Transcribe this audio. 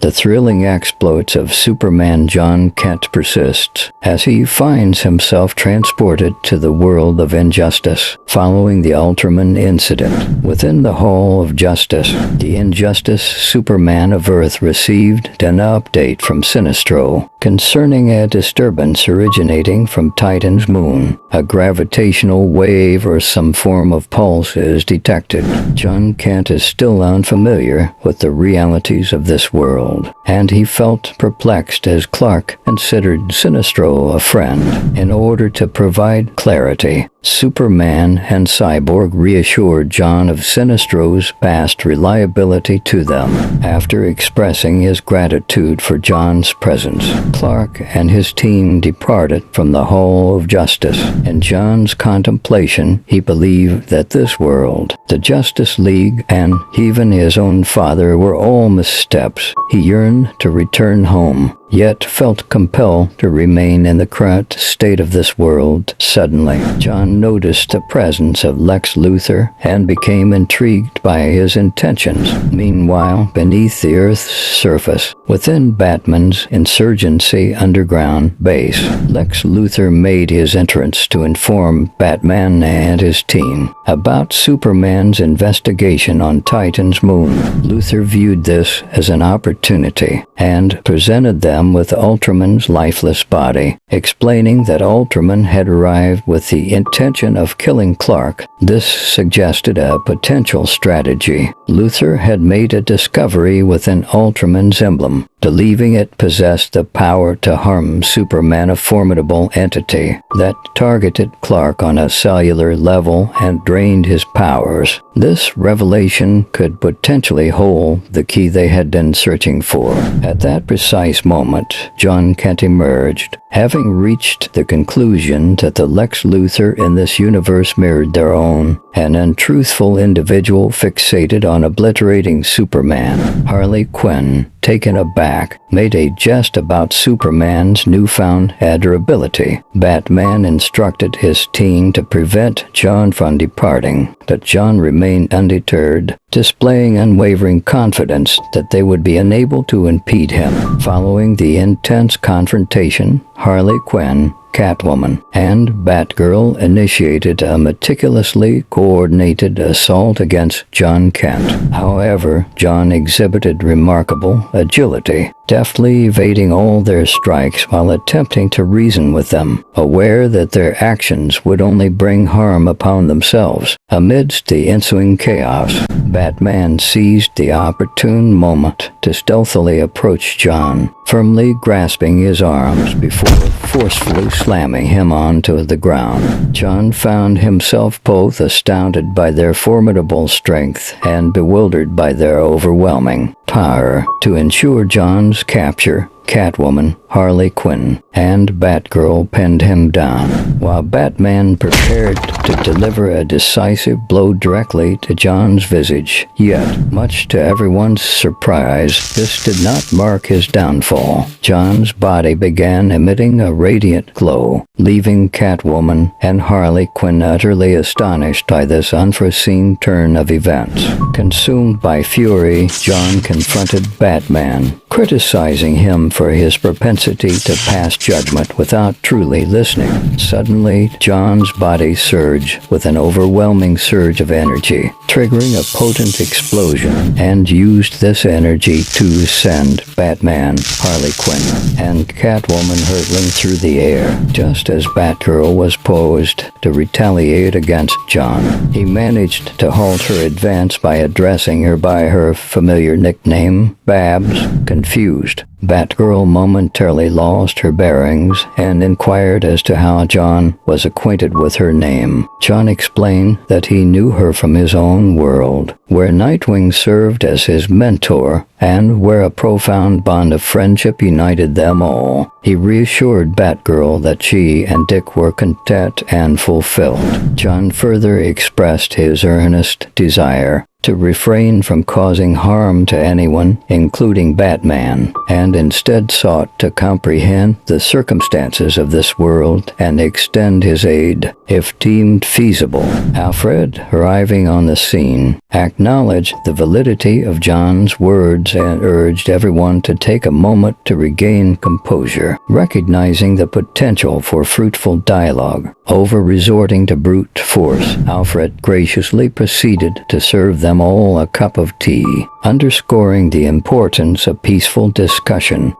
The thrilling exploits of Superman Jon Kent persist as he finds himself transported to the world of injustice following the Ultraman incident. Within the Hall of Justice, the Injustice Superman of Earth received an update from Sinestro concerning a disturbance originating from Titan's moon. A gravitational wave or some form of pulse is detected. Jon Kent is still unfamiliar with the realities of this world, and he felt perplexed as Clark considered Sinestro a friend. In order to provide clarity, Superman and Cyborg reassured Jon of Sinestro's past reliability to them. After expressing his gratitude for Jon's presence, Clark and his team departed from the Hall of Justice. In Jon's contemplation, he believed that this world, the Justice League, and even his own father were all missteps. He yearned to return home, yet felt compelled to remain in the current state of this world. Suddenly, Jon noticed the presence of Lex Luthor and became intrigued by his intentions. Meanwhile, beneath the Earth's surface, within Batman's Insurgency underground base, Lex Luthor made his entrance to inform Batman and his team about Superman's investigation on Titan's moon. Luthor viewed this as an opportunity and presented them with Ultraman's lifeless body, explaining that Ultraman had arrived with the intention of killing Clark. This suggested a potential strategy. Luthor had made a discovery within Ultraman's emblem, believing it possessed the power to harm Superman, a formidable entity that targeted Clark on a cellular level and drained his powers. This revelation could potentially hold the key they had been searching for. At that precise moment, Jon Kent emerged, having reached the conclusion that the Lex Luthor in this universe mirrored their own, an untruthful individual fixated on obliterating Superman. Harley Quinn, taken aback, made a jest about Superman's newfound adorability. Batman instructed his team to prevent Jon from departing, but Jon remained undeterred, displaying unwavering confidence that they would be unable to impede him. Following the intense confrontation, Harley Quinn, Catwoman, and Batgirl initiated a meticulously coordinated assault against Jon Kent. However, Jon exhibited remarkable agility, deftly evading all their strikes while attempting to reason with them, aware that their actions would only bring harm upon themselves. Amidst the ensuing chaos, Batman seized the opportune moment to stealthily approach Jon, firmly grasping his arms before forcefully slamming him onto the ground. Jon found himself both astounded by their formidable strength and bewildered by their overwhelming power. To ensure Jon's capture, Catwoman, Harley Quinn, and Batgirl pinned him down, while Batman prepared to deliver a decisive blow directly to Jon's visage. Yet, much to everyone's surprise, this did not mark his downfall. Jon's body began emitting a radiant glow, leaving Catwoman and Harley Quinn utterly astonished by this unforeseen turn of events. Consumed by fury, Jon confronted Batman, criticizing him for his propensity to pass judgment without truly listening. Suddenly, Jon's body surged with an overwhelming surge of energy, triggering a potent explosion, and used this energy to send Batman, Harley Quinn, and Catwoman hurtling through the air. Just as Batgirl was poised to retaliate against Jon, he managed to halt her advance by addressing her by her familiar nickname, Babs. Confused, Batgirl momentarily lost her bearings and inquired as to how Jon was acquainted with her name. Jon explained that he knew her from his own world, where Nightwing served as his mentor and where a profound bond of friendship united them all. He reassured Batgirl that she and Dick were content and fulfilled. Jon further expressed his earnest desire to refrain from causing harm to anyone, including Batman, and instead sought to comprehend the circumstances of this world and extend his aid, if deemed feasible. Alfred, arriving on the scene, acknowledged the validity of Jon's words and urged everyone to take a moment to regain composure, recognizing the potential for fruitful dialogue. Over resorting to brute force, Alfred graciously proceeded to serve them all a cup of tea, underscoring the importance of peaceful discussion